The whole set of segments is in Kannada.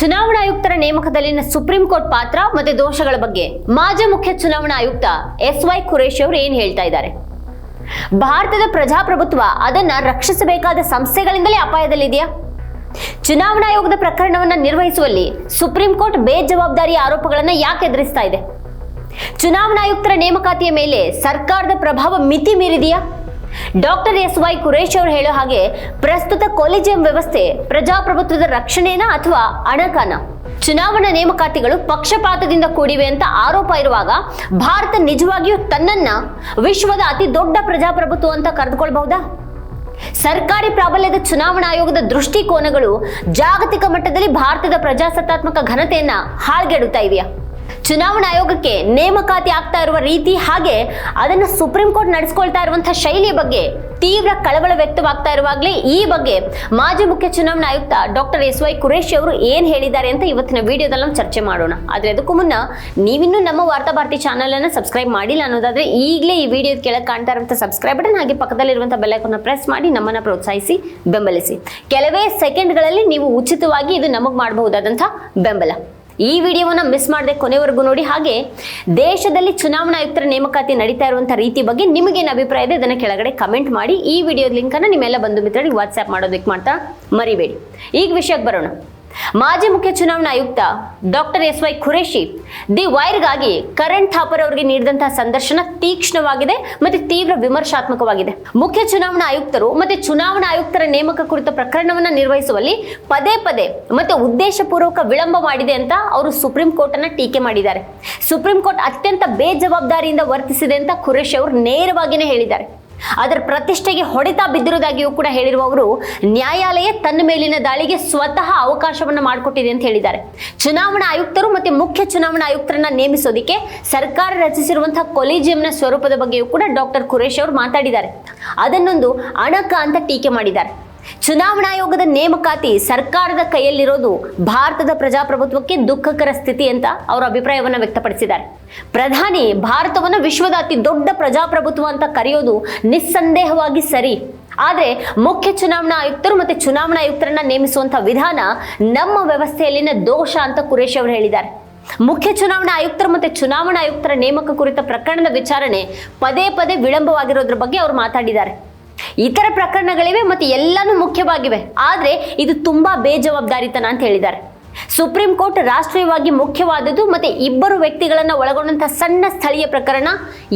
ಚುನಾವಣಾ ಆಯುಕ್ತರ ನೇಮಕದಲ್ಲಿನ ಸುಪ್ರೀಂ ಕೋರ್ಟ್ ಪಾತ್ರ ಮತ್ತು ದೋಷಗಳ ಬಗ್ಗೆ ಮಾಜಿ ಮುಖ್ಯ ಚುನಾವಣಾ ಆಯುಕ್ತ ಎಸ್.ವೈ. ಖುರೇಶಿ ಅವರು ಏನ್ ಹೇಳ್ತಾ ಇದ್ದಾರೆ? ಭಾರತದ ಪ್ರಜಾಪ್ರಭುತ್ವ ಅದನ್ನ ರಕ್ಷಿಸಬೇಕಾದ ಸಂಸ್ಥೆಗಳಿಂದಲೇ ಅಪಾಯದಲ್ಲಿದೆಯಾ? ಚುನಾವಣಾ ಆಯೋಗದ ಪ್ರಕರಣವನ್ನ ನಿರ್ವಹಿಸುವಲ್ಲಿ ಸುಪ್ರೀಂ ಕೋರ್ಟ್ ಬೇಜವಾಬ್ದಾರಿ ಆರೋಪಗಳನ್ನ ಯಾಕೆ ಎದುರಿಸ್ತಾ ಇದೆ? ಚುನಾವಣಾ ಆಯುಕ್ತರ ನೇಮಕಾತಿಯ ಮೇಲೆ ಸರ್ಕಾರದ ಪ್ರಭಾವ ಮಿತಿ ಮೀರಿದೆಯಾ? ಡಾಕ್ಟರ್ ಎಸ್.ವೈ. ಖುರೇಶಿ ಅವರು ಹೇಳೋ ಹಾಗೆ ಪ್ರಸ್ತುತ ಕೊಲಿಜಿಯಂ ವ್ಯವಸ್ಥೆ ಪ್ರಜಾಪ್ರಭುತ್ವದ ರಕ್ಷಣೆನಾ ಅಥವಾ ಅಣಕಾನ? ಚುನಾವಣಾ ನೇಮಕಾತಿಗಳು ಪಕ್ಷಪಾತದಿಂದ ಕೂಡಿವೆ ಅಂತ ಆರೋಪ ಇರುವಾಗ ಭಾರತ ನಿಜವಾಗಿಯೂ ತನ್ನನ್ನ ವಿಶ್ವದ ಅತಿ ದೊಡ್ಡ ಪ್ರಜಾಪ್ರಭುತ್ವ ಅಂತ ಕರೆದುಕೊಳ್ಬಹುದಾ? ಸರ್ಕಾರಿ ಪ್ರಾಬಲ್ಯದ ಚುನಾವಣಾ ಆಯೋಗದ ದೃಷ್ಟಿಕೋನಗಳು ಜಾಗತಿಕ ಮಟ್ಟದಲ್ಲಿ ಭಾರತದ ಪ್ರಜಾಸತ್ತಾತ್ಮಕ ಘನತೆಯನ್ನ ಹಾಳ್ಗೆಡುತ್ತಾ ಇದೆಯಾ? ಚುನಾವಣಾ ಆಯೋಗಕ್ಕೆ ನೇಮಕಾತಿ ಆಗ್ತಾ ಇರುವ ರೀತಿ ಹಾಗೆ ಅದನ್ನ ಸುಪ್ರೀಂ ಕೋರ್ಟ್ ನಡೆಸ್ಕೊಳ್ತಾ ಇರುವಂತಹ ಶೈಲಿಯ ಬಗ್ಗೆ ತೀವ್ರ ಕಳವಳ ವ್ಯಕ್ತವಾಗ್ತಾ ಇರುವಾಗಲೇ ಈ ಬಗ್ಗೆ ಮಾಜಿ ಮುಖ್ಯ ಚುನಾವಣಾ ಆಯುಕ್ತ ಡಾಕ್ಟರ್ ಎಸ್.ವೈ. ಖುರೇಶಿ ಅವರು ಏನ್ ಹೇಳಿದ್ದಾರೆ ಅಂತ ಇವತ್ತಿನ ವಿಡಿಯೋದಲ್ಲಿ ನಾವು ಚರ್ಚೆ ಮಾಡೋಣ. ಆದ್ರೆ ಅದಕ್ಕೂ ಮುನ್ನ ನೀವಿನ್ನೂ ನಮ್ಮ ವಾರ್ತಾ ಭಾರತಿ ಚಾನಲ್ ಅನ್ನು ಸಬ್ಸ್ಕ್ರೈಬ್ ಮಾಡಿಲ್ಲ ಅನ್ನೋದಾದ್ರೆ ಈಗಲೇ ಈ ವಿಡಿಯೋದ ಕೆಳಗೆ ಕಾಣ್ತಾ ಇರುವಂತಹ ಸಬ್ಸ್ಕ್ರೈಬ್ ಬಟನ್ ಹಾಗೆ ಪಕ್ಕದಲ್ಲಿರುವಂತಹ ಬೆಲ್ ಐಕಾನ್ ಪ್ರೆಸ್ ಮಾಡಿ ನಮ್ಮನ್ನ ಪ್ರೋತ್ಸಾಹಿಸಿ ಬೆಂಬಲಿಸಿ. ಕೆಲವೇ ಸೆಕೆಂಡ್ಗಳಲ್ಲಿ ನೀವು ಉಚಿತವಾಗಿ ಇದು ನಮಗೆ ಮಾಡಬಹುದಾದಂತಹ ಬೆಂಬಲ. ಈ ವಿಡಿಯೋವನ್ನ ಮಿಸ್ ಮಾಡದೆ ಕೊನೆವರೆಗೂ ನೋಡಿ. ಹಾಗೆ ದೇಶದಲ್ಲಿ ಚುನಾವಣಾ ಆಯುಕ್ತರ ನೇಮಕಾತಿ ನಡೀತಾ ಇರುವಂತಹ ರೀತಿ ಬಗ್ಗೆ ನಿಮಗೇನು ಅಭಿಪ್ರಾಯ ಇದೆ ಅದನ್ನ ಕೆಳಗಡೆ ಕಮೆಂಟ್ ಮಾಡಿ. ಈ ವಿಡಿಯೋದ ಲಿಂಕ್ ಅನ್ನ ನಿಮ್ಮೆಲ್ಲ ಬಂಧು ಮಿತ್ರರಿಗೆ ವಾಟ್ಸ್ಆಪ್ ಮಾಡೋದಕ್ಕೆ ಮಾಡ್ತಾ ಮರಿಬೇಡಿ. ಈಗ ವಿಷಯಕ್ಕೆ ಬರೋಣ. ಮಾಜಿ ಮುಖ್ಯ ಚುನಾವಣಾ ಆಯುಕ್ತ ಡಾಕ್ಟರ್ ಎಸ್.ವೈ. ಖುರೇಶಿ ದಿ ವೈರ್ಗಾಗಿ ಕರಣ್ ಥಾಪರ್ ಅವರಿಗೆ ನೀಡಿದಂತಹ ಸಂದರ್ಶನ ತೀಕ್ಷ್ಣವಾಗಿದೆ ಮತ್ತೆ ತೀವ್ರ ವಿಮರ್ಶಾತ್ಮಕವಾಗಿದೆ. ಮುಖ್ಯ ಚುನಾವಣಾ ಆಯುಕ್ತರು ಮತ್ತೆ ಚುನಾವಣಾ ಆಯುಕ್ತರ ನೇಮಕ ಕುರಿತ ಪ್ರಕರಣವನ್ನ ನಿರ್ವಹಿಸುವಲ್ಲಿ ಪದೇ ಪದೇ ಮತ್ತೆ ಉದ್ದೇಶಪೂರ್ವಕ ವಿಳಂಬ ಮಾಡಿದೆ ಅಂತ ಅವರು ಸುಪ್ರೀಂ ಕೋರ್ಟ್ ಅನ್ನ ಟೀಕೆ ಮಾಡಿದ್ದಾರೆ. ಸುಪ್ರೀಂ ಕೋರ್ಟ್ ಅತ್ಯಂತ ಬೇಜವಾಬ್ದಾರಿಯಿಂದ ವರ್ತಿಸಿದೆ ಅಂತ ಖುರೇಶಿ ಅವರು ನೇರವಾಗಿಯೇ ಹೇಳಿದ್ದಾರೆ. ಅದರ ಪ್ರತಿಷ್ಠೆಗೆ ಹೊಡೆತ ಬಿದ್ದಿರುವುದಾಗಿಯೂ ಕೂಡ ಹೇಳಿರುವ ಅವರು ನ್ಯಾಯಾಲಯ ತನ್ನ ಮೇಲಿನ ದಾಳಿಗೆ ಸ್ವತಃ ಅವಕಾಶವನ್ನ ಮಾಡಿಕೊಟ್ಟಿದೆ ಅಂತ ಹೇಳಿದ್ದಾರೆ. ಚುನಾವಣಾ ಆಯುಕ್ತರು ಮತ್ತೆ ಮುಖ್ಯ ಚುನಾವಣಾ ಆಯುಕ್ತರನ್ನ ನೇಮಿಸೋದಿಕ್ಕೆ ಸರ್ಕಾರ ರಚಿಸಿರುವಂತಹ ಕೊಲಿಜಿಯಂನ ಸ್ವರೂಪದ ಬಗ್ಗೆಯೂ ಕೂಡ ಡಾಕ್ಟರ್ ಖುರೇಶಿ ಅವರು ಮಾತಾಡಿದ್ದಾರೆ. ಅದನ್ನೊಂದು ಅಣಕ ಅಂತ ಟೀಕೆ ಮಾಡಿದ್ದಾರೆ. ಚುನಾವಣಾ ಆಯೋಗದ ನೇಮಕಾತಿ ಸರ್ಕಾರದ ಕೈಯಲ್ಲಿರೋದು ಭಾರತದ ಪ್ರಜಾಪ್ರಭುತ್ವಕ್ಕೆ ದುಃಖಕರ ಸ್ಥಿತಿ ಅಂತ ಅವರ ಅಭಿಪ್ರಾಯವನ್ನ ವ್ಯಕ್ತಪಡಿಸಿದ್ದಾರೆ. ಪ್ರಧಾನಿ ಭಾರತವನ್ನ ವಿಶ್ವದ ಅತಿ ದೊಡ್ಡ ಪ್ರಜಾಪ್ರಭುತ್ವ ಅಂತ ಕರೆಯೋದು ನಿಸ್ಸಂದೇಹವಾಗಿ ಸರಿ. ಆದ್ರೆ ಮುಖ್ಯ ಚುನಾವಣಾ ಆಯುಕ್ತರು ಮತ್ತೆ ಚುನಾವಣಾ ಆಯುಕ್ತರನ್ನ ನೇಮಿಸುವಂತಹ ವಿಧಾನ ನಮ್ಮ ವ್ಯವಸ್ಥೆಯಲ್ಲಿನ ದೋಷ ಅಂತ ಖುರೇಶಿ ಅವರು ಹೇಳಿದ್ದಾರೆ. ಮುಖ್ಯ ಚುನಾವಣಾ ಆಯುಕ್ತರು ಮತ್ತೆ ಚುನಾವಣಾ ಆಯುಕ್ತರ ನೇಮಕ ಕುರಿತ ಪ್ರಕರಣದ ವಿಚಾರಣೆ ಪದೇ ಪದೇ ವಿಳಂಬವಾಗಿರೋದ್ರ ಬಗ್ಗೆ ಅವರು ಮಾತಾಡಿದ್ದಾರೆ. ಇತರ ಪ್ರಕರಣಗಳಿವೆ ಮತ್ತೆ ಎಲ್ಲಾನು ಮುಖ್ಯವಾಗಿವೆ, ಆದ್ರೆ ಇದು ತುಂಬಾ ಬೇಜವಾಬ್ದಾರಿತನ ಅಂತ ಹೇಳಿದ್ದಾರೆ. ಸುಪ್ರೀಂ ಕೋರ್ಟ್ ರಾಷ್ಟ್ರೀಯವಾಗಿ ಮುಖ್ಯವಾದದ್ದು ಮತ್ತೆ ಇಬ್ಬರು ವ್ಯಕ್ತಿಗಳನ್ನ ಒಳಗೊಂಡಂತಹ ಸಣ್ಣ ಸ್ಥಳೀಯ ಪ್ರಕರಣ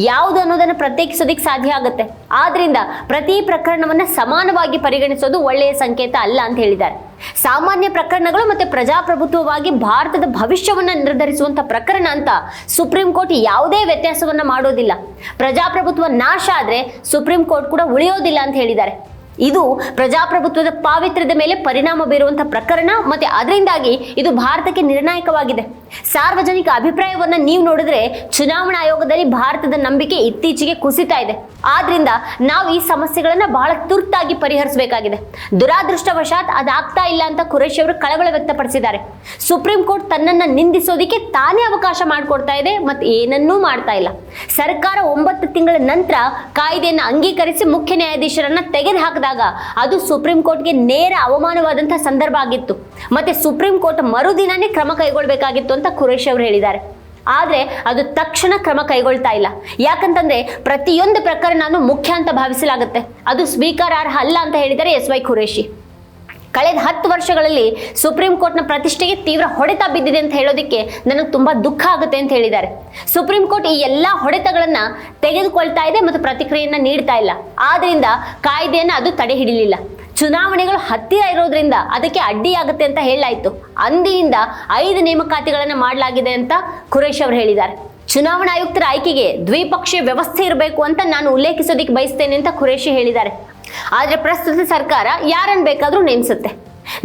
ಯಾವುದು ಅನ್ನೋದನ್ನ ಪ್ರತ್ಯೇಕಿಸೋದಿಕ್ ಸಾಧ್ಯ ಆಗುತ್ತೆ. ಆದ್ರಿಂದ ಪ್ರತಿ ಪ್ರಕರಣವನ್ನ ಸಮಾನವಾಗಿ ಪರಿಗಣಿಸೋದು ಒಳ್ಳೆಯ ಸಂಕೇತ ಅಲ್ಲ ಅಂತ ಹೇಳಿದ್ದಾರೆ. ಸಾಮಾನ್ಯ ಪ್ರಕರಣಗಳು ಮತ್ತೆ ಪ್ರಜಾಪ್ರಭುತ್ವವಾಗಿ ಭಾರತದ ಭವಿಷ್ಯವನ್ನ ನಿರ್ಧರಿಸುವಂತ ಪ್ರಕರಣ ಅಂತ ಸುಪ್ರೀಂ ಕೋರ್ಟ್ ಯಾವುದೇ ವ್ಯತ್ಯಾಸವನ್ನ ಮಾಡೋದಿಲ್ಲ. ಪ್ರಜಾಪ್ರಭುತ್ವ ನಾಶ ಆದ್ರೆ ಸುಪ್ರೀಂ ಕೋರ್ಟ್ ಕೂಡ ಉಳಿಯೋದಿಲ್ಲ ಅಂತ ಹೇಳಿದ್ದಾರೆ. ಇದು ಪ್ರಜಾಪ್ರಭುತ್ವದ ಪಾವಿತ್ರ್ಯದ ಮೇಲೆ ಪರಿಣಾಮ ಬೀರುವಂತಹ ಪ್ರಕರಣ ಮತ್ತೆ ಅದರಿಂದಾಗಿ ಇದು ಭಾರತಕ್ಕೆ ನಿರ್ಣಾಯಕವಾಗಿದೆ. ಸಾರ್ವಜನಿಕ ಅಭಿಪ್ರಾಯವನ್ನ ನೀವು ನೋಡಿದ್ರೆ ಚುನಾವಣಾ ಆಯೋಗದಲ್ಲಿ ಭಾರತದ ನಂಬಿಕೆ ಇತ್ತೀಚೆಗೆ ಕುಸಿತಾ ಇದೆ. ಆದ್ರಿಂದ ನಾವು ಈ ಸಮಸ್ಯೆಗಳನ್ನ ಬಹಳ ತುರ್ತಾಗಿ ಪರಿಹರಿಸಬೇಕಾಗಿದೆ. ದುರಾದೃಷ್ಟವಶಾತ್ ಅದಾಗ್ತಾ ಇಲ್ಲ ಅಂತ ಖುರೇಶಿ ಅವರು ಕಳವಳ ವ್ಯಕ್ತಪಡಿಸಿದ್ದಾರೆ. ಸುಪ್ರೀಂ ಕೋರ್ಟ್ ತನ್ನನ್ನ ನಿಂದಿಸೋದಿಕ್ಕೆ ತಾನೇ ಅವಕಾಶ ಮಾಡಿಕೊಡ್ತಾ ಇದೆ ಮತ್ತೆ ಏನನ್ನೂ ಮಾಡ್ತಾ ಇಲ್ಲ. ಸರ್ಕಾರ 9 ತಿಂಗಳ ನಂತರ ಕಾಯ್ದೆಯನ್ನು ಅಂಗೀಕರಿಸಿ ಮುಖ್ಯ ನ್ಯಾಯಾಧೀಶರನ್ನ ತೆಗೆದುಹಾಕಿದಾಗ ಅದು ಸುಪ್ರೀಂ ಕೋರ್ಟ್ಗೆ ನೇರ ಅವಮಾನವಾದಂತಹ ಸಂದರ್ಭ ಆಗಿತ್ತು. ಮತ್ತೆ ಸುಪ್ರೀಂ ಕೋರ್ಟ್ ಮರುದಿನನೇ ಕ್ರಮ ಕೈಗೊಳ್ಳಬೇಕಾಗಿತ್ತು ಅಂತ ಖುರೇಶಿ ಅವರು ಹೇಳಿದ್ದಾರೆ. ಆದ್ರೆ ಅದು ತಕ್ಷಣ ಕ್ರಮ ಕೈಗೊಳ್ತಾ ಇಲ್ಲ. ಯಾಕಂತಂದ್ರೆ ಪ್ರತಿಯೊಂದು ಪ್ರಕರಣನೂ ಮುಖ್ಯ ಅಂತ ಭಾವಿಸಲಾಗುತ್ತೆ, ಅದು ಸ್ವೀಕಾರಾರ್ಹ ಅಲ್ಲ ಅಂತ ಹೇಳಿದ್ದಾರೆ ಎಸ್.ವೈ. ಖುರೇಶಿ. ಕಳೆದ 10 ವರ್ಷಗಳಲ್ಲಿ ಸುಪ್ರೀಂ ಕೋರ್ಟ್ನ ಪ್ರತಿಷ್ಠೆಗೆ ತೀವ್ರ ಹೊಡೆತ ಬಿದ್ದಿದೆ ಅಂತ ಹೇಳೋದಕ್ಕೆ ನನಗೆ ತುಂಬಾ ದುಃಖ ಆಗುತ್ತೆ ಅಂತ ಹೇಳಿದ್ದಾರೆ. ಸುಪ್ರೀಂ ಕೋರ್ಟ್ ಈ ಎಲ್ಲಾ ಹೊಡೆತಗಳನ್ನ ತೆಗೆದುಕೊಳ್ತಾ ಇದೆ ಮತ್ತು ಪ್ರತಿಕ್ರಿಯೆಯನ್ನ ನೀಡ್ತಾ ಇಲ್ಲ. ಆದ್ರಿಂದ ಕಾಯ್ದೆಯನ್ನ ಅದು ತಡೆ ಹಿಡಿಲಿಲ್ಲ. ಚುನಾವಣೆಗಳು ಹತ್ತಿರ ಇರೋದ್ರಿಂದ ಅದಕ್ಕೆ ಅಡ್ಡಿಯಾಗುತ್ತೆ ಅಂತ ಹೇಳಲಾಯಿತು. ಅಂದಿನಿಂದ 5 ನೇಮಕಾತಿಗಳನ್ನ ಮಾಡಲಾಗಿದೆ ಅಂತ ಖುರೇಶಿ ಅವರು ಹೇಳಿದ್ದಾರೆ. ಚುನಾವಣಾ ಆಯುಕ್ತರ ಆಯ್ಕೆಗೆ ದ್ವಿಪಕ್ಷೀಯ ವ್ಯವಸ್ಥೆ ಇರಬೇಕು ಅಂತ ನಾನು ಉಲ್ಲೇಖಿಸೋದಿಕ್ಕೆ ಬಯಸ್ತೇನೆ ಅಂತ ಖುರೇಶಿ ಹೇಳಿದ್ದಾರೆ. ಆದ್ರೆ ಪ್ರಸ್ತುತ ಸರ್ಕಾರ ಯಾರನ್ನು ಬೇಕಾದ್ರೂ ನೇಮಿಸುತ್ತೆ.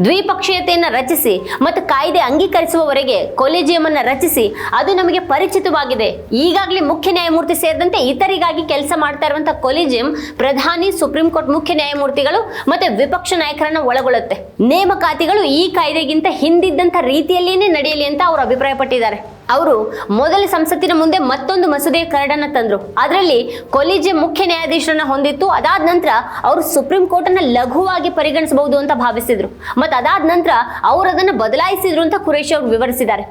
ದ್ವಿಪಕ್ಷೀಯತೆಯನ್ನ ರಚಿಸಿ ಮತ್ತು ಕಾಯ್ದೆ ಅಂಗೀಕರಿಸುವವರೆಗೆ ಕೊಲಿಜಿಯಂ ಅನ್ನ ರಚಿಸಿ ಅದು ನಮಗೆ ಪರಿಚಿತವಾಗಿದೆ. ಈಗಾಗಲೇ ಮುಖ್ಯ ನ್ಯಾಯಮೂರ್ತಿ ಸೇರಿದಂತೆ ಇತರಿಗಾಗಿ ಕೆಲಸ ಮಾಡ್ತಾ ಇರುವಂತಹ ಕೊಲಿಜಿಯಂ ಪ್ರಧಾನಿ, ಸುಪ್ರೀಂ ಕೋರ್ಟ್ ಮುಖ್ಯ ನ್ಯಾಯಮೂರ್ತಿಗಳು ಮತ್ತೆ ವಿಪಕ್ಷ ನಾಯಕರನ್ನ ಒಳಗೊಳ್ಳುತ್ತೆ. ನೇಮಕಾತಿಗಳು ಈ ಕಾಯ್ದೆಗಿಂತ ಹಿಂದಿದ್ದಂತ ರೀತಿಯಲ್ಲಿಯೇ ನಡೆಯಲಿ ಅಂತ ಅವರು ಅಭಿಪ್ರಾಯಪಟ್ಟಿದ್ದಾರೆ. ಅವರು ಮೊದಲ ಸಂಸತ್ತಿನ ಮುಂದೆ ಮತ್ತೊಂದು ಮಸೂದೆಯ ಕರಡನ್ನ ತಂದ್ರು. ಅದರಲ್ಲಿ ಕೊಲಿಜಿಯಂ ಮುಖ್ಯ ನ್ಯಾಯಾಧೀಶರನ್ನ ಹೊಂದಿತ್ತು. ಅದಾದ ನಂತರ ಅವರು ಸುಪ್ರೀಂ ಕೋರ್ಟ್ ಅನ್ನ ಲಘುವಾಗಿ ಪರಿಗಣಿಸಬಹುದು ಅಂತ ಭಾವಿಸಿದ್ರು. ಮತ್ತೆ ಅದಾದ ನಂತರ ಅವರು ಅದನ್ನ ಬದಲಾಯಿಸಿದ್ರು ಅಂತ ಖುರೇಶಿ ಅವರು ವಿವರಿಸಿದ್ದಾರೆ.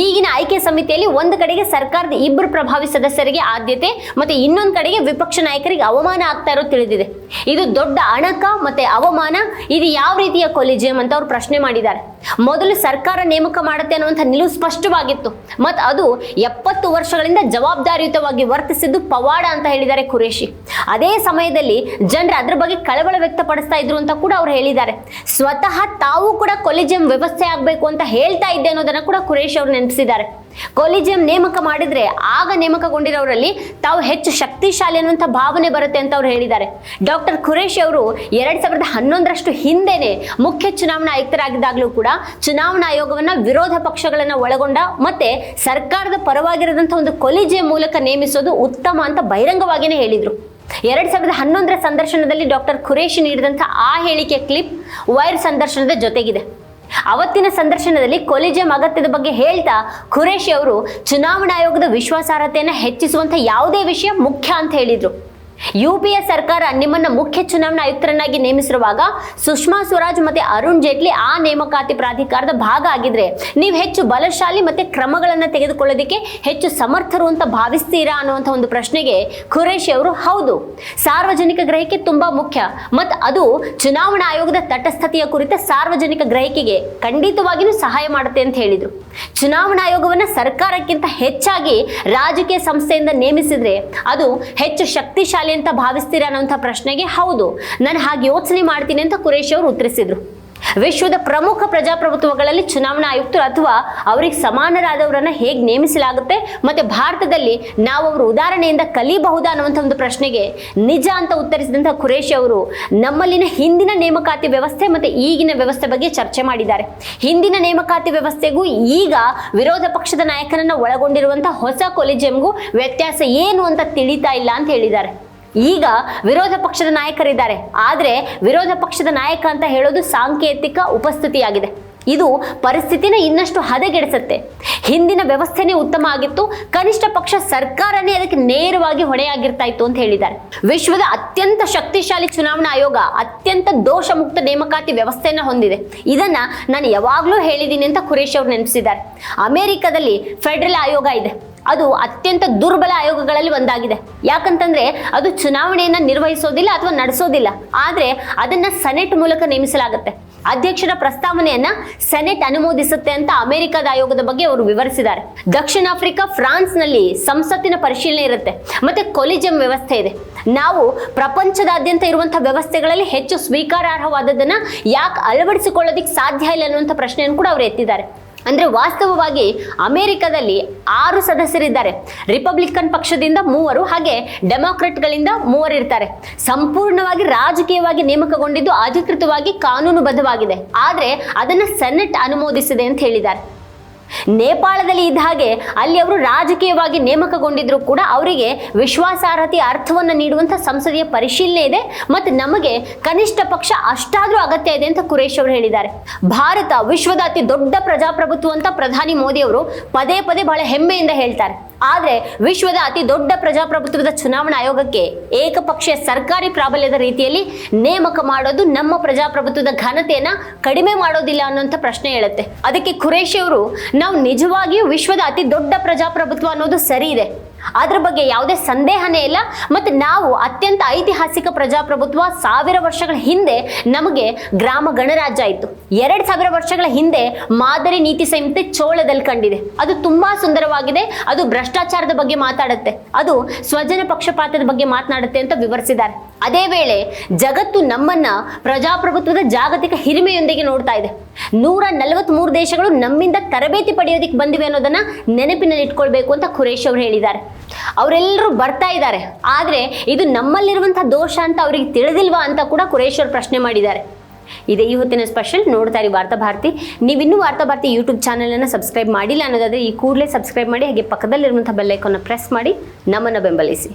ಈಗಿನ ಆಯ್ಕೆ ಸಮಿತಿಯಲ್ಲಿ ಒಂದು ಕಡೆಗೆ ಸರ್ಕಾರದ 2 ಪ್ರಭಾವಿ ಸದಸ್ಯರಿಗೆ ಆದ್ಯತೆ, ಮತ್ತೆ ಇನ್ನೊಂದು ಕಡೆಗೆ ವಿಪಕ್ಷ ನಾಯಕರಿಗೆ ಅವಮಾನ ಆಗ್ತಾ ಇರೋದು ತಿಳಿದಿದೆ. ಇದು ದೊಡ್ಡ ಅಣಕ ಮತ್ತೆ ಅವಮಾನ. ಇದು ಯಾವ ರೀತಿಯ ಕೊಲಿಜಿಯಂ ಅಂತ ಅವರು ಪ್ರಶ್ನೆ ಮಾಡಿದ್ದಾರೆ. ಮೊದಲು ಸರ್ಕಾರ ನೇಮಕ ಮಾಡುತ್ತೆ ಅನ್ನುವಂಥ ನಿಲುವು ಸ್ಪಷ್ಟವಾಗಿತ್ತು. ಮತ್ತು ಅದು 70 ವರ್ಷಗಳಿಂದ ಜವಾಬ್ದಾರಿಯುತವಾಗಿ ವರ್ತಿಸಿದ್ದು ಪವಾಡ ಅಂತ ಹೇಳಿದ್ದಾರೆ ಖುರೇಶಿ. ಅದೇ ಸಮಯದಲ್ಲಿ ಜನರು ಅದ್ರ ಬಗ್ಗೆ ಕಳವಳ ವ್ಯಕ್ತಪಡಿಸ್ತಾ ಇದ್ರು ಅಂತ ಕೂಡ ಅವ್ರು ಹೇಳಿದ್ದಾರೆ. ಸ್ವತಃ ತಾವು ಕೂಡ ಕೊಲಿಜಿಯಂ ವ್ಯವಸ್ಥೆ ಆಗಬೇಕು ಅಂತ ಹೇಳ್ತಾ ಇದ್ದೆ ಅನ್ನೋದನ್ನ ಕೂಡ ಖುರೇಶಿ ಅವರು ನೆನಪಿಸಿದ್ದಾರೆ. ಕೊಲಿಜಿಯಂ ನೇಮಕ ಮಾಡಿದ್ರೆ ಆಗ ನೇಮಕಗೊಂಡಿರೋರಲ್ಲಿ ತಾವು ಹೆಚ್ಚು ಶಕ್ತಿಶಾಲಿ ಅನ್ನುವಂಥ ಭಾವನೆ ಬರುತ್ತೆ ಅಂತ ಅವ್ರು ಹೇಳಿದ್ದಾರೆ. ಡಾಕ್ಟರ್ ಖುರೇಶಿ ಅವರು 2011 ಹಿಂದೆನೆ ಮುಖ್ಯ ಚುನಾವಣಾ ಆಯುಕ್ತರಾಗಿದ್ದಾಗಲೂ ಕೂಡ ಚುನಾವಣಾ ಆಯೋಗವನ್ನ ವಿರೋಧ ಪಕ್ಷಗಳನ್ನ ಒಳಗೊಂಡ ಮತ್ತೆ ಸರ್ಕಾರದ ಪರವಾಗಿರೋದಂಥ ಒಂದು ಕೊಲಿಜಿಯಂ ಮೂಲಕ ನೇಮಿಸೋದು ಉತ್ತಮ ಅಂತ ಬಹಿರಂಗವಾಗಿಯೇ ಹೇಳಿದ್ರು. 2011 ಸಂದರ್ಶನದಲ್ಲಿ ಡಾಕ್ಟರ್ ಖುರೇಶಿ ನೀಡಿದಂಥ ಆ ಹೇಳಿಕೆ ಕ್ಲಿಪ್ ವೈರ್ ಸಂದರ್ಶನದ ಜೊತೆಗಿದೆ. ಅವತ್ತಿನ ಸಂದರ್ಶನದಲ್ಲಿ ಕೊಲಿಜಿಯಂ ಅಗತ್ಯದ ಬಗ್ಗೆ ಹೇಳ್ತಾ ಖುರೇಶಿ ಅವರು ಚುನಾವಣಾ ಆಯೋಗದ ವಿಶ್ವಾಸಾರ್ಹತೆಯನ್ನು ಹೆಚ್ಚಿಸುವಂಥ ಯಾವುದೇ ವಿಷಯ ಮುಖ್ಯ ಅಂತ ಹೇಳಿದ್ರು. UPA ಸರ್ಕಾರ ನಿಮ್ಮನ್ನ ಮುಖ್ಯ ಚುನಾವಣಾ ಆಯುಕ್ತರನ್ನಾಗಿ ನೇಮಿಸಿರುವಾಗ ಸುಷ್ಮಾ ಸ್ವರಾಜ್ ಮತ್ತೆ ಅರುಣ್ ಜೇಟ್ಲಿ ಆ ನೇಮಕಾತಿ ಪ್ರಾಧಿಕಾರದ ಭಾಗ ಆಗಿದ್ರೆ ನೀವು ಹೆಚ್ಚು ಬಲಶಾಲಿ ಮತ್ತೆ ಕ್ರಮಗಳನ್ನ ತೆಗೆದುಕೊಳ್ಳೋದಕ್ಕೆ ಹೆಚ್ಚು ಸಮರ್ಥರು ಅಂತ ಭಾವಿಸ್ತೀರಾ ಅನ್ನುವಂಥ ಒಂದು ಪ್ರಶ್ನೆಗೆ ಖುರೇಶಿ ಅವರು ಹೌದು, ಸಾರ್ವಜನಿಕ ಗ್ರಹಿಕೆ ತುಂಬಾ ಮುಖ್ಯ ಮತ್ತು ಅದು ಚುನಾವಣಾ ಆಯೋಗದ ತಟಸ್ಥತೆಯ ಕುರಿತ ಸಾರ್ವಜನಿಕ ಗ್ರಹಿಕೆಗೆ ಖಂಡಿತವಾಗಿಯೂ ಸಹಾಯ ಮಾಡುತ್ತೆ ಅಂತ ಹೇಳಿದ್ರು. ಚುನಾವಣಾ ಆಯೋಗವನ್ನ ಸರ್ಕಾರಕ್ಕಿಂತ ಹೆಚ್ಚಾಗಿ ರಾಜಕೀಯ ಸಂಸ್ಥೆಯಿಂದ ನೇಮಿಸಿದ್ರೆ ಅದು ಹೆಚ್ಚು ಶಕ್ತಿಶಾಲಿ ಅಂತ ಭಾವಿಸ್ತೀರಾ ಅನ್ನೋಂಥ ಪ್ರಶ್ನೆಗೆ ಹೌದು, ನಾನು ಹಾಗೆ ಯೋಚನೆ ಮಾಡ್ತೀನಿ ಅಂತ ಖುರೇಶಿ ಅವರು ಉತ್ತರಿಸಿದ್ರು. ವಿಶ್ವದ ಪ್ರಮುಖ ಪ್ರಜಾಪ್ರಭುತ್ವಗಳಲ್ಲಿ ಚುನಾವಣಾ ಆಯುಕ್ತರು ಅಥವಾ ಅವರಿಗೆ ಸಮಾನರಾದವರನ್ನ ಹೇಗೆ ನೇಮಿಸಲಾಗುತ್ತೆ ಮತ್ತೆ ಭಾರತದಲ್ಲಿ ನಾವು ಅವರ ಉದಾಹರಣೆಯಿಂದ ಕಲಿಬಹುದಾ ಅನ್ನುವಂಥ ಒಂದು ಪ್ರಶ್ನೆಗೆ ನಿಜ ಅಂತ ಉತ್ತರಿಸಿದಂಥ ಖುರೇಶಿ ಅವರು ನಮ್ಮಲ್ಲಿನ ಹಿಂದಿನ ನೇಮಕಾತಿ ವ್ಯವಸ್ಥೆ ಮತ್ತೆ ಈಗಿನ ವ್ಯವಸ್ಥೆ ಬಗ್ಗೆ ಚರ್ಚೆ ಮಾಡಿದ್ದಾರೆ. ಹಿಂದಿನ ನೇಮಕಾತಿ ವ್ಯವಸ್ಥೆಗೂ ಈಗ ವಿರೋಧ ಪಕ್ಷದ ನಾಯಕನನ್ನ ಒಳಗೊಂಡಿರುವಂಥ ಹೊಸ ಕೊಲಿಜಿಯಂಗೂ ವ್ಯತ್ಯಾಸ ಏನು ಅಂತ ತಿಳಿತಾ ಇಲ್ಲ ಅಂತ ಹೇಳಿದ್ದಾರೆ. ಈಗ ವಿರೋಧ ಪಕ್ಷದ ನಾಯಕರಿದ್ದಾರೆ, ಆದ್ರೆ ವಿರೋಧ ಪಕ್ಷದ ನಾಯಕ ಅಂತ ಹೇಳೋದು ಸಾಂಕೇತಿಕ ಉಪಸ್ಥಿತಿಯಾಗಿದೆ. ಇದು ಪರಿಸ್ಥಿತಿನ ಇನ್ನಷ್ಟು ಹದಗೆಡಿಸುತ್ತೆ. ಹಿಂದಿನ ವ್ಯವಸ್ಥೆನೇ ಉತ್ತಮ ಆಗಿತ್ತು, ಕನಿಷ್ಠ ಪಕ್ಷ ಸರ್ಕಾರನೇ ಅದಕ್ಕೆ ನೇರವಾಗಿ ಹೊಣೆಯಾಗಿರ್ತಾ ಇತ್ತು ಅಂತ ಹೇಳಿದ್ದಾರೆ. ವಿಶ್ವದ ಅತ್ಯಂತ ಶಕ್ತಿಶಾಲಿ ಚುನಾವಣಾ ಆಯೋಗ ಅತ್ಯಂತ ದೋಷ ಮುಕ್ತ ನೇಮಕಾತಿ ವ್ಯವಸ್ಥೆಯನ್ನ ಹೊಂದಿದೆ. ಇದನ್ನ ನಾನು ಯಾವಾಗ್ಲೂ ಹೇಳಿದ್ದೀನಿ ಅಂತ ಖುರೇಶಿ ಅವರು ನೆನಪಿಸಿದ್ದಾರೆ. ಅಮೆರಿಕದಲ್ಲಿ ಫೆಡರಲ್ ಆಯೋಗ ಇದೆ, ಅದು ಅತ್ಯಂತ ದುರ್ಬಲ ಆಯೋಗಗಳಲ್ಲಿ ಒಂದಾಗಿದೆ. ಯಾಕಂತಂದ್ರೆ ಅದು ಚುನಾವಣೆಯನ್ನ ನಿರ್ವಹಿಸೋದಿಲ್ಲ ಅಥವಾ ನಡೆಸೋದಿಲ್ಲ, ಆದ್ರೆ ಅದನ್ನ ಸೆನೆಟ್ ಮೂಲಕ ನೇಮಿಸಲಾಗುತ್ತೆ. ಅಧ್ಯಕ್ಷರ ಪ್ರಸ್ತಾವನೆಯನ್ನ ಸೆನೆಟ್ ಅನುಮೋದಿಸುತ್ತೆ ಅಂತ ಅಮೆರಿಕದ ಆಯೋಗದ ಬಗ್ಗೆ ಅವರು ವಿವರಿಸಿದ್ದಾರೆ. ದಕ್ಷಿಣ ಆಫ್ರಿಕಾ, ಫ್ರಾನ್ಸ್ ನಲ್ಲಿ ಸಂಸತ್ತಿನ ಪರಿಶೀಲನೆ ಇರುತ್ತೆ ಮತ್ತೆ ಕೊಲಿಜಿಯಂ ವ್ಯವಸ್ಥೆ ಇದೆ. ನಾವು ಪ್ರಪಂಚದಾದ್ಯಂತ ಇರುವಂತಹ ವ್ಯವಸ್ಥೆಗಳಲ್ಲಿ ಹೆಚ್ಚು ಸ್ವೀಕಾರಾರ್ಹವಾದದನ್ನ ಯಾಕೆ ಅಳವಡಿಸಿಕೊಳ್ಳೋದಿಕ್ಕೆ ಸಾಧ್ಯ ಇಲ್ಲ ಅನ್ನುವಂಥ ಪ್ರಶ್ನೆಯನ್ನು ಕೂಡ ಅವರು ಎತ್ತಿದ್ದಾರೆ. ಅಂದ್ರೆ ವಾಸ್ತವವಾಗಿ ಅಮೆರಿಕದಲ್ಲಿ 6 ಸದಸ್ಯರಿದ್ದಾರೆ. ರಿಪಬ್ಲಿಕನ್ ಪಕ್ಷದಿಂದ 3 ಹಾಗೆ ಡೆಮಾಕ್ರೆಟ್ಗಳಿಂದ 3 ಇರ್ತಾರೆ. ಸಂಪೂರ್ಣವಾಗಿ ರಾಜಕೀಯವಾಗಿ ನೇಮಕಗೊಂಡಿದ್ದು ಅಧಿಕೃತವಾಗಿ ಕಾನೂನುಬದ್ಧವಾಗಿದೆ, ಆದ್ರೆ ಅದನ್ನ ಸೆನೆಟ್ ಅನುಮೋದಿಸಿದೆ ಅಂತ ಹೇಳಿದ್ದಾರೆ. ನೇಪಾಳದಲ್ಲಿ ಇದ್ದ ಹಾಗೆ ಅಲ್ಲಿ ಅವರು ರಾಜಕೀಯವಾಗಿ ನೇಮಕಗೊಂಡಿದ್ರು ಕೂಡ ಅವರಿಗೆ ವಿಶ್ವಾಸಾರ್ಹತೆಯ ಅರ್ಥವನ್ನು ನೀಡುವಂಥ ಸಂಸದೀಯ ಪರಿಶೀಲನೆ ಇದೆ ಮತ್ತು ನಮಗೆ ಕನಿಷ್ಠ ಪಕ್ಷ ಅಷ್ಟಾದ್ರೂ ಅಗತ್ಯ ಇದೆ ಅಂತ ಖುರೇಶಿ ಅವರು ಹೇಳಿದ್ದಾರೆ. ಭಾರತ ವಿಶ್ವದ ಅತಿ ದೊಡ್ಡ ಪ್ರಜಾಪ್ರಭುತ್ವ ಅಂತ ಪ್ರಧಾನಿ ಮೋದಿ ಅವರು ಪದೇ ಪದೇ ಬಹಳ ಹೆಮ್ಮೆಯಿಂದ ಹೇಳ್ತಾರೆ. ಆದ್ರೆ ವಿಶ್ವದ ಅತಿ ದೊಡ್ಡ ಪ್ರಜಾಪ್ರಭುತ್ವದ ಚುನಾವಣಾ ಆಯೋಗಕ್ಕೆ ಏಕಪಕ್ಷೀಯ ಸರ್ಕಾರಿ ಪ್ರಾಬಲ್ಯದ ರೀತಿಯಲ್ಲಿ ನೇಮಕ ಮಾಡೋದು ನಮ್ಮ ಪ್ರಜಾಪ್ರಭುತ್ವದ ಘನತೆಯನ್ನ ಕಡಿಮೆ ಮಾಡೋದಿಲ್ಲ ಅನ್ನೋಂಥ ಪ್ರಶ್ನೆ ಹೇಳುತ್ತೆ. ಅದಕ್ಕೆ ಖುರೇಶಿ ಅವರು ನಾವು ನಿಜವಾಗಿಯೂ ವಿಶ್ವದ ಅತಿ ದೊಡ್ಡ ಪ್ರಜಾಪ್ರಭುತ್ವ ಅನ್ನೋದು ಸರಿ ಇದೆ, ಅದ್ರ ಬಗ್ಗೆ ಯಾವುದೇ ಸಂದೇಹನೇ ಇಲ್ಲ. ಮತ್ತೆ ನಾವು ಅತ್ಯಂತ ಐತಿಹಾಸಿಕ ಪ್ರಜಾಪ್ರಭುತ್ವ. 1000 ವರ್ಷಗಳ ಹಿಂದೆ ನಮಗೆ ಗ್ರಾಮ ಗಣರಾಜ್ಯ ಆಯಿತು. 2000 ವರ್ಷಗಳ ಹಿಂದೆ ಮಾದರಿ ನೀತಿ ಸಂಹಿತೆ ಚೋಳದಲ್ಲಿ ಕಂಡಿದೆ. ಅದು ತುಂಬಾ ಸುಂದರವಾಗಿದೆ. ಅದು ಭ್ರಷ್ಟಾಚಾರದ ಬಗ್ಗೆ ಮಾತಾಡುತ್ತೆ, ಅದು ಸ್ವಜನ ಪಕ್ಷಪಾತದ ಬಗ್ಗೆ ಮಾತನಾಡುತ್ತೆ ಅಂತ ವಿವರಿಸಿದ್ದಾರೆ. ಅದೇ ವೇಳೆ ಜಗತ್ತು ನಮ್ಮನ್ನ ಪ್ರಜಾಪ್ರಭುತ್ವದ ಜಾಗತಿಕ ಹಿರಿಮೆಯೊಂದಿಗೆ ನೋಡ್ತಾ ಇದೆ. 143 ದೇಶಗಳು ನಮ್ಮಿಂದ ತರಬೇತಿ ಪಡೆಯೋದಿಕ್ಕೆ ಬಂದಿವೆ ಅನ್ನೋದನ್ನ ನೆನಪಿನಲ್ಲಿ ಇಟ್ಕೊಳ್ಬೇಕು ಅಂತ ಖುರೇಶಿ ಅವರು ಹೇಳಿದ್ದಾರೆ. ಅವರೆಲ್ಲರೂ ಬರ್ತಾ ಇದ್ದಾರೆ, ಆದ್ರೆ ಇದು ನಮ್ಮಲ್ಲಿರುವಂತಹ ದೋಷ ಅಂತ ಅವರಿಗೆ ತಿಳಿದಿಲ್ವಾ ಅಂತ ಕೂಡ ಖುರೇಶಿ ಅವರು ಪ್ರಶ್ನೆ ಮಾಡಿದ್ದಾರೆ. ಇದೇ ಈ ಹೊತ್ತಿನ ಸ್ಪೆಷಲ್. ನೋಡ್ತಾ ಇರಿ ವಾರ್ತಾ ಭಾರತಿ. ನೀವಿನ್ನೂ ವಾರ್ತಾ ಭಾರತಿ ಯೂಟ್ಯೂಬ್ ಚಾನಲ್ ಅನ್ನು ಸಬ್ಸ್ಕ್ರೈಬ್ ಮಾಡಿಲ್ಲ ಅನ್ನೋದಾದ್ರೆ ಈ ಕೂಡಲೇ ಸಬ್ಸ್ಕ್ರೈಬ್ ಮಾಡಿ, ಹಾಗೆ ಪಕ್ಕದಲ್ಲಿರುವಂತಹ ಬೆಲ್ ಐಕಾನ್ ಪ್ರೆಸ್ ಮಾಡಿ ನಮ್ಮನ್ನು ಬೆಂಬಲಿಸಿ.